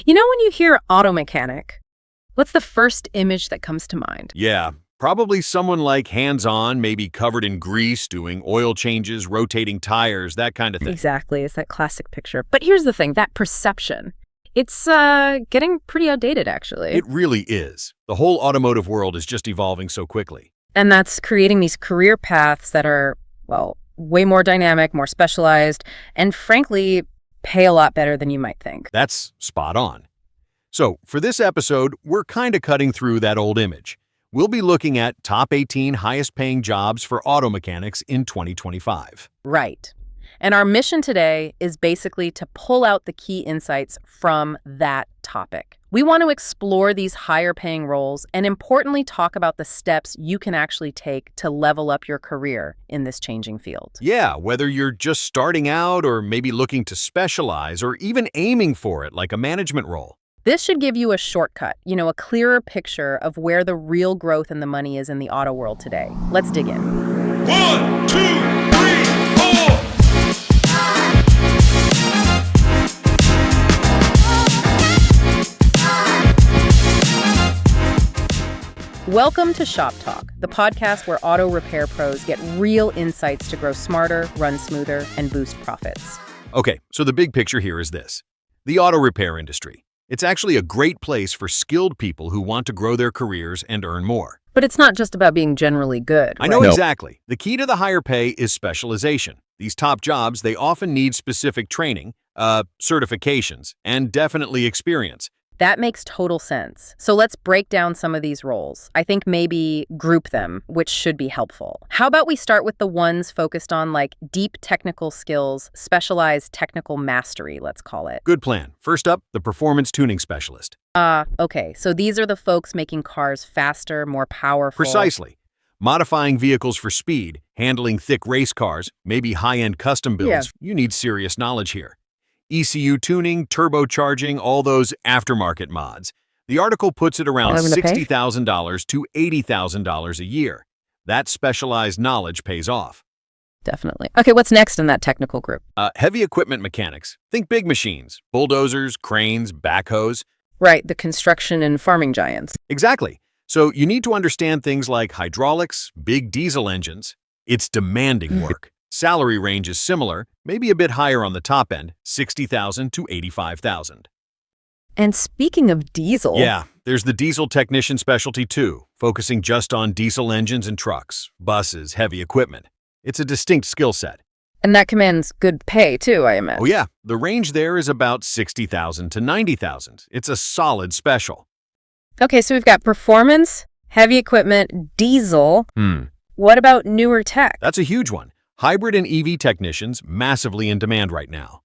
You know, when you hear auto mechanic, what's the first image that comes to mind? Yeah, probably someone like hands-on, maybe covered in grease, doing oil changes, rotating tires, that kind of thing. Exactly, it's that classic picture. But here's the thing, that perception, it's getting pretty outdated, actually. It really is. The whole automotive world is just evolving so quickly. And that's creating these career paths that are, well, way more dynamic, more specialized, and frankly, pay a lot better than you might think. That's spot on. So, for this episode, we're kind of cutting through that old image. We'll be looking at top 18 highest paying jobs for auto mechanics in 2025. Right. And our mission today is basically to pull out the key insights from that topic. We want to explore these higher paying roles and importantly talk about the steps you can actually take to level up your career in this changing field. Yeah, whether you're just starting out or maybe looking to specialize or even aiming for it like a management role. This should give you a shortcut, a clearer picture of where the real growth and the money is in the auto world today. Let's dig in. 1, 2, 3, 4. Welcome to ShopTalk, the podcast where auto repair pros get real insights to grow smarter, run smoother, and boost profits. Okay, so the big picture here is this. The auto repair industry. It's actually a great place for skilled people who want to grow their careers and earn more. But it's not just about being generally good, I know right? exactly. The key to the higher pay is specialization. These top jobs, they often need specific training, certifications, and definitely experience. That makes total sense. So let's break down some of these roles. I think maybe group them, which should be helpful. How about we start with the ones focused on deep technical skills, specialized technical mastery, let's call it. Good plan. First up, the performance tuning specialist. Okay. So these are the folks making cars faster, more powerful. Precisely. Modifying vehicles for speed, handling thick race cars, maybe high-end custom builds. You need serious knowledge here. ECU tuning, turbocharging, all those aftermarket mods. The article puts it around $60,000 to $80,000 a year. That specialized knowledge pays off. Definitely. Okay, what's next in that technical group? Heavy equipment mechanics. Think big machines, bulldozers, cranes, backhoes. Right, the construction and farming giants. Exactly. So you need to understand things like hydraulics, big diesel engines. It's demanding work. Salary range is similar, maybe a bit higher on the top end, $60,000 to $85,000. And speaking of diesel... Yeah, there's the diesel technician specialty too, focusing just on diesel engines and trucks, buses, heavy equipment. It's a distinct skill set. And that commands good pay too, I imagine. Oh yeah, the range there is about $60,000 to $90,000. It's a solid special. Okay, so we've got performance, heavy equipment, diesel. What about newer tech? That's a huge one. Hybrid and EV technicians, massively in demand right now.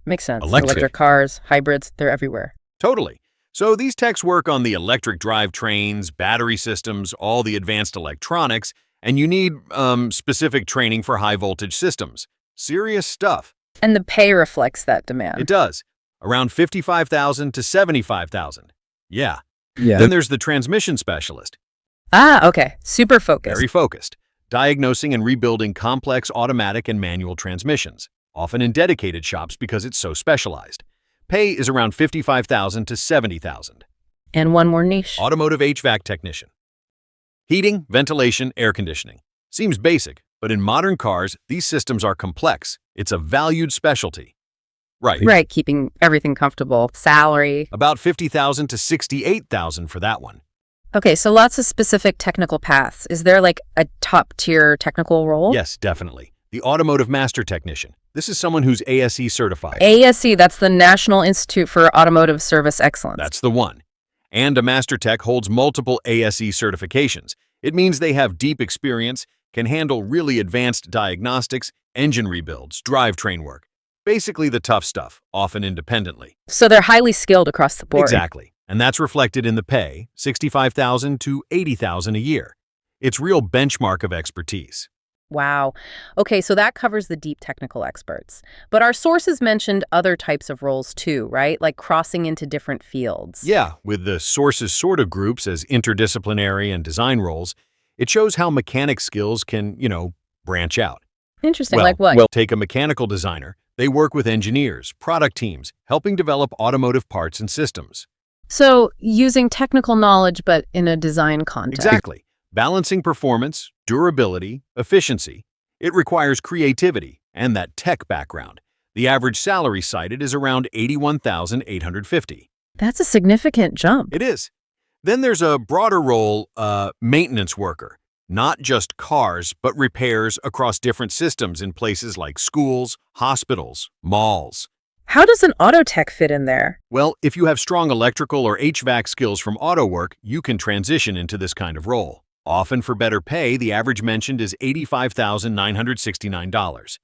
Makes sense. Electric cars, hybrids, they're everywhere. Totally. So these techs work on the electric drivetrains, battery systems, all the advanced electronics, and you need specific training for high voltage systems. Serious stuff. And the pay reflects that demand. It does. Around $55,000 to $75,000. Yeah. Yeah. Then there's the transmission specialist. Okay. Super focused. Very focused. Diagnosing and rebuilding complex automatic and manual transmissions, often in dedicated shops because it's so specialized. Pay is around $55,000 to $70,000. And one more niche. Automotive HVAC technician. Heating, ventilation, air conditioning. Seems basic, but in modern cars, these systems are complex. It's a valued specialty. Right. Keeping everything comfortable. Salary. About $50,000 to $68,000 for that one. Okay, so lots of specific technical paths. Is there a top-tier technical role? Yes, definitely. The automotive master technician. This is someone who's ASE certified. ASE, that's the National Institute for Automotive Service Excellence. That's the one. And a master tech holds multiple ASE certifications. It means they have deep experience, can handle really advanced diagnostics, engine rebuilds, drivetrain work. Basically the tough stuff, often independently. So they're highly skilled across the board. Exactly. And that's reflected in the pay, $65,000 to $80,000 a year. It's real benchmark of expertise. Wow. Okay, so that covers the deep technical experts. But our sources mentioned other types of roles too, right? Like crossing into different fields. Yeah, with the sources sort of groups as interdisciplinary and design roles, it shows how mechanic skills can, branch out. Interesting. Well, like what? Take a mechanical designer. They work with engineers, product teams, helping develop automotive parts and systems. So, using technical knowledge but in a design context. Exactly. Balancing performance, durability, efficiency. It requires creativity and that tech background. The average salary cited is around $81,850. That's a significant jump. It is. Then there's a broader role, maintenance worker. Not just cars, but repairs across different systems in places like schools, hospitals, malls. How does an auto tech fit in there? Well, if you have strong electrical or HVAC skills from auto work, you can transition into this kind of role. Often for better pay, the average mentioned is $85,969.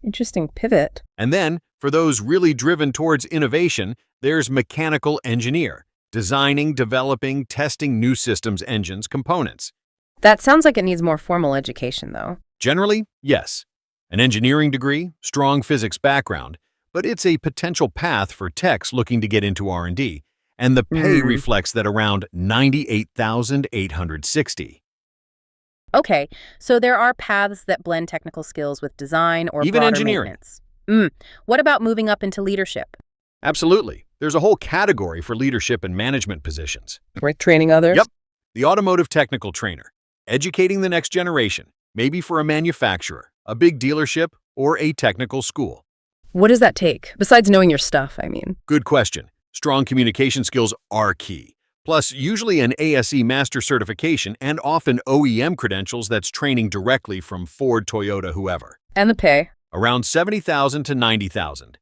Interesting pivot. And then, for those really driven towards innovation, there's mechanical engineer, designing, developing, testing new systems, engines, components. That sounds like it needs more formal education, though. Generally, yes. An engineering degree, strong physics background, but it's a potential path for techs looking to get into R&D, and the pay reflects that around $98,860. Okay, so there are paths that blend technical skills with design or Even broader engineering. maintenance. What about moving up into leadership? Absolutely. There's a whole category for leadership and management positions. Like training others? Yep. The automotive technical trainer, educating the next generation, maybe for a manufacturer, a big dealership, or a technical school. What does that take? Besides knowing your stuff, I mean. Good question. Strong communication skills are key. Plus, usually an ASE master certification and often OEM credentials that's training directly from Ford, Toyota, whoever. And the pay? Around $70,000 to $90,000.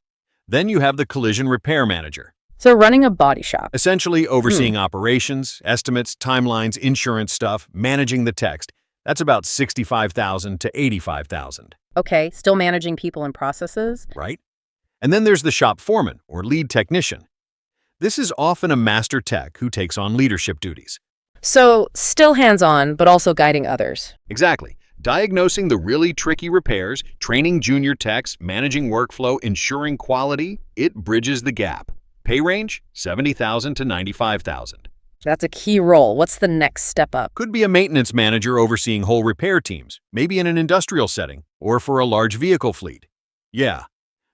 Then you have the collision repair manager, So running a body shop. essentially overseeing operations, estimates, timelines, insurance stuff, managing the text. That's about $65,000 to $85,000, Okay, still managing people and processes? right? And then there's the shop foreman or lead technician. This is often a master tech who takes on leadership duties. So still hands-on, but also guiding others. Exactly. Diagnosing the really tricky repairs, training junior techs, managing workflow, ensuring quality, it bridges the gap. Pay range, $70,000 to $95,000. That's a key role. What's the next step up? Could be a maintenance manager overseeing whole repair teams, maybe in an industrial setting, or for a large vehicle fleet. Yeah.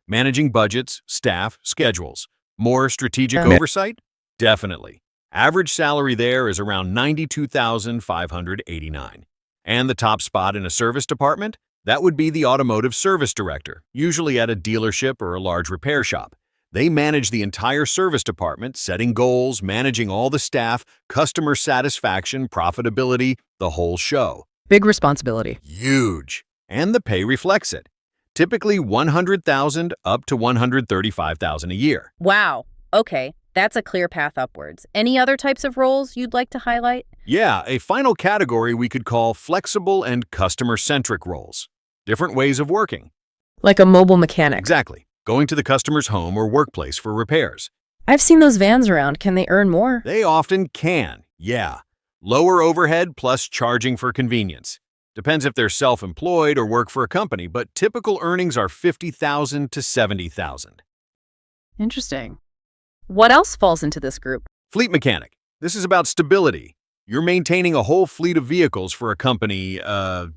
Managing budgets, staff, schedules. More strategic oversight? Definitely. Average salary there is around $92,589. And the top spot in a service department? That would be the automotive service director, usually at a dealership or a large repair shop. They manage the entire service department, setting goals, managing all the staff, customer satisfaction, profitability, the whole show. Big responsibility. Huge. And the pay reflects it. Typically $100,000 up to $135,000 a year. Wow. Okay, that's a clear path upwards. Any other types of roles you'd like to highlight? Yeah, a final category we could call flexible and customer-centric roles. Different ways of working. Like a mobile mechanic. Exactly. Going to the customer's home or workplace for repairs. I've seen those vans around. Can they earn more? They often can, yeah. Lower overhead plus charging for convenience. Depends if they're self-employed or work for a company, but typical earnings are $50,000 to $70,000. Interesting. What else falls into this group? Fleet mechanic. This is about stability. You're maintaining a whole fleet of vehicles for a company,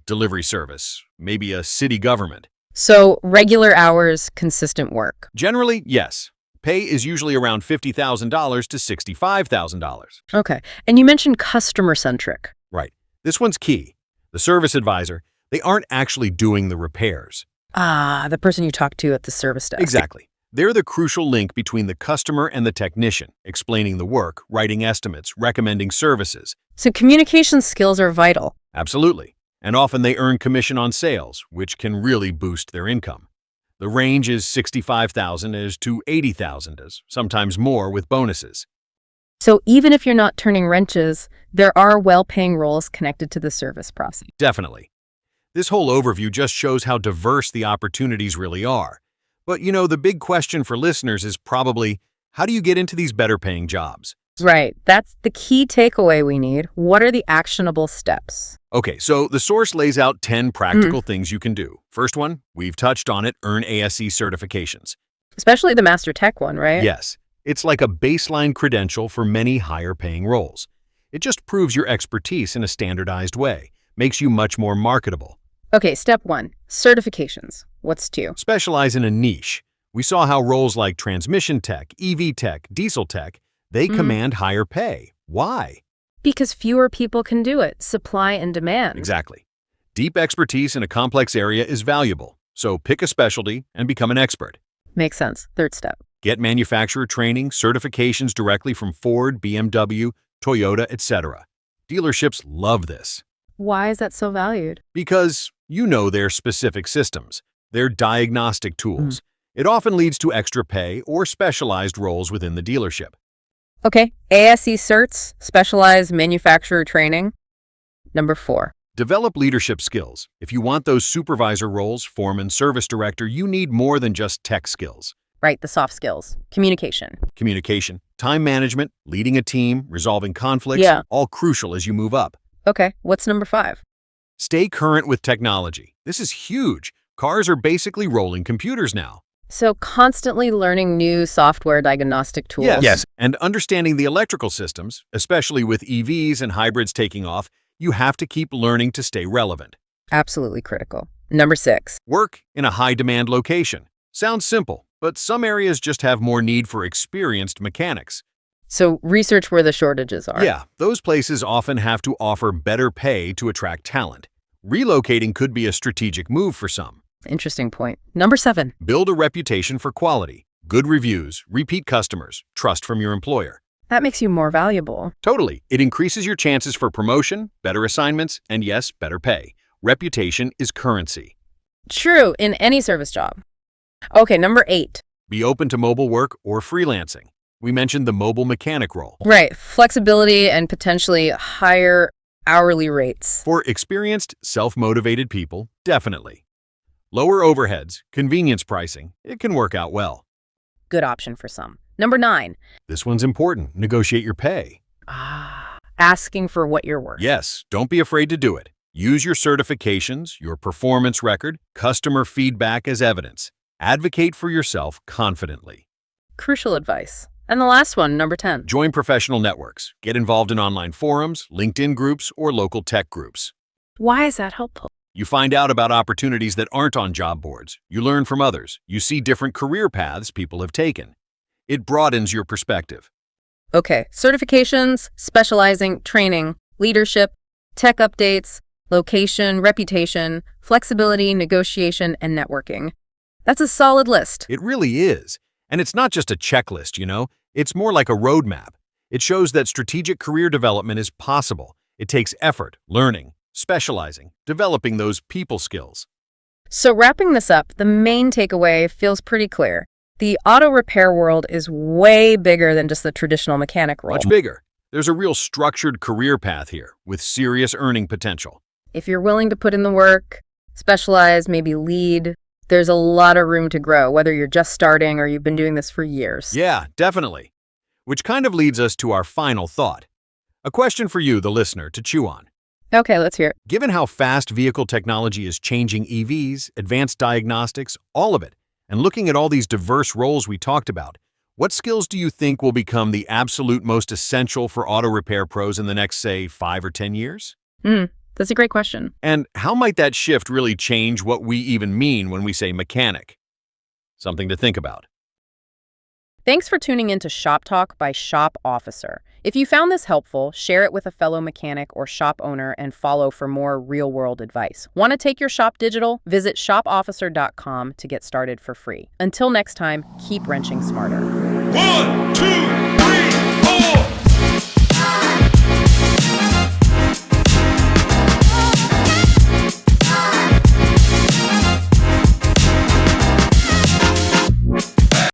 delivery service, maybe a city government. So regular hours, consistent work. Generally, yes. Pay is usually around $50,000 to $65,000. Okay. And you mentioned customer-centric. Right. This one's key. The service advisor, they aren't actually doing the repairs. Ah, the person you talk to at the service desk. Exactly. They're the crucial link between the customer and the technician, explaining the work, writing estimates, recommending services. So communication skills are vital. Absolutely. And often they earn commission on sales, which can really boost their income. The range is $65,000 to $80,000, sometimes more with bonuses. So even if you're not turning wrenches, there are well-paying roles connected to the service process. Definitely. This whole overview just shows how diverse the opportunities really are. But the big question for listeners is probably, how do you get into these better-paying jobs? Right. That's the key takeaway we need. What are the actionable steps? Okay, so the source lays out 10 practical things you can do. First one, we've touched on it, earn ASE certifications. Especially the Master Tech one, right? Yes, it's like a baseline credential for many higher-paying roles. It just proves your expertise in a standardized way, makes you much more marketable. Okay, step 1, certifications. What's 2? Specialize in a niche. We saw how roles like transmission tech, EV tech, diesel tech, they command higher pay. Why? Because fewer people can do it. Supply and demand. Exactly. Deep expertise in a complex area is valuable, so pick a specialty and become an expert. Makes sense. Third step. Get manufacturer training, certifications directly from Ford, BMW, Toyota, etc. Dealerships love this Why is that so valued? because you know their specific systems, their diagnostic tools. It often leads to extra pay or specialized roles within the dealership. Okay, ASE certs, specialized manufacturer training. Number 4. Develop leadership skills. If you want those supervisor roles, foreman, service director, you need more than just tech skills. Right, the soft skills. Communication. Communication, time management, leading a team, resolving conflicts, Yeah. all crucial as you move up. Okay, what's number 5? Stay current with technology. This is huge. Cars are basically rolling computers now. So constantly learning new software diagnostic tools. Yes, and understanding the electrical systems, especially with EVs and hybrids taking off, you have to keep learning to stay relevant. Absolutely critical. Number 6. Work in a high-demand location. Sounds simple, but some areas just have more need for experienced mechanics. So research where the shortages are. Yeah, those places often have to offer better pay to attract talent. Relocating could be a strategic move for some. Interesting point. Number 7. Build a reputation for quality, good reviews, repeat customers, trust from your employer. That makes you more valuable. Totally. It increases your chances for promotion, better assignments, and yes, better pay. Reputation is currency. True, in any service job. Okay, number 8. Be open to mobile work or freelancing. We mentioned the mobile mechanic role. Right, flexibility and potentially higher hourly rates. For experienced, self-motivated people, definitely. Lower overheads, convenience pricing, it can work out well. Good option for some. Number 9. This one's important. Negotiate your pay. Asking for what you're worth. Yes, don't be afraid to do it. Use your certifications, your performance record, customer feedback as evidence. Advocate for yourself confidently. Crucial advice. And the last one, number 10. Join professional networks. Get involved in online forums, LinkedIn groups, or local tech groups. Why is that helpful? You find out about opportunities that aren't on job boards. You learn from others. You see different career paths people have taken. It broadens your perspective. Okay, certifications, specializing, training, leadership, tech updates, location, reputation, flexibility, negotiation, and networking. That's a solid list. It really is. And it's not just a checklist, you know? It's more like a roadmap. It shows that strategic career development is possible. It takes effort, learning, specializing, developing those people skills. So wrapping this up, the main takeaway feels pretty clear. The auto repair world is way bigger than just the traditional mechanic role. Much bigger. There's a real structured career path here with serious earning potential. If you're willing to put in the work, specialize, maybe lead, there's a lot of room to grow, whether you're just starting or you've been doing this for years. Yeah, definitely. Which kind of leads us to our final thought. A question for you, the listener, to chew on. Okay, let's hear it. Given how fast vehicle technology is changing EVs, advanced diagnostics, all of it, and looking at all these diverse roles we talked about, what skills do you think will become the absolute most essential for auto repair pros in the next, say, 5 or 10 years? That's a great question. And how might that shift really change what we even mean when we say mechanic? Something to think about. Thanks for tuning in to Shop Talk by ShopOfficer. If you found this helpful, share it with a fellow mechanic or shop owner and follow for more real-world advice. Want to take your shop digital? Visit shopofficer.com to get started for free. Until next time, keep wrenching smarter. 1, 2,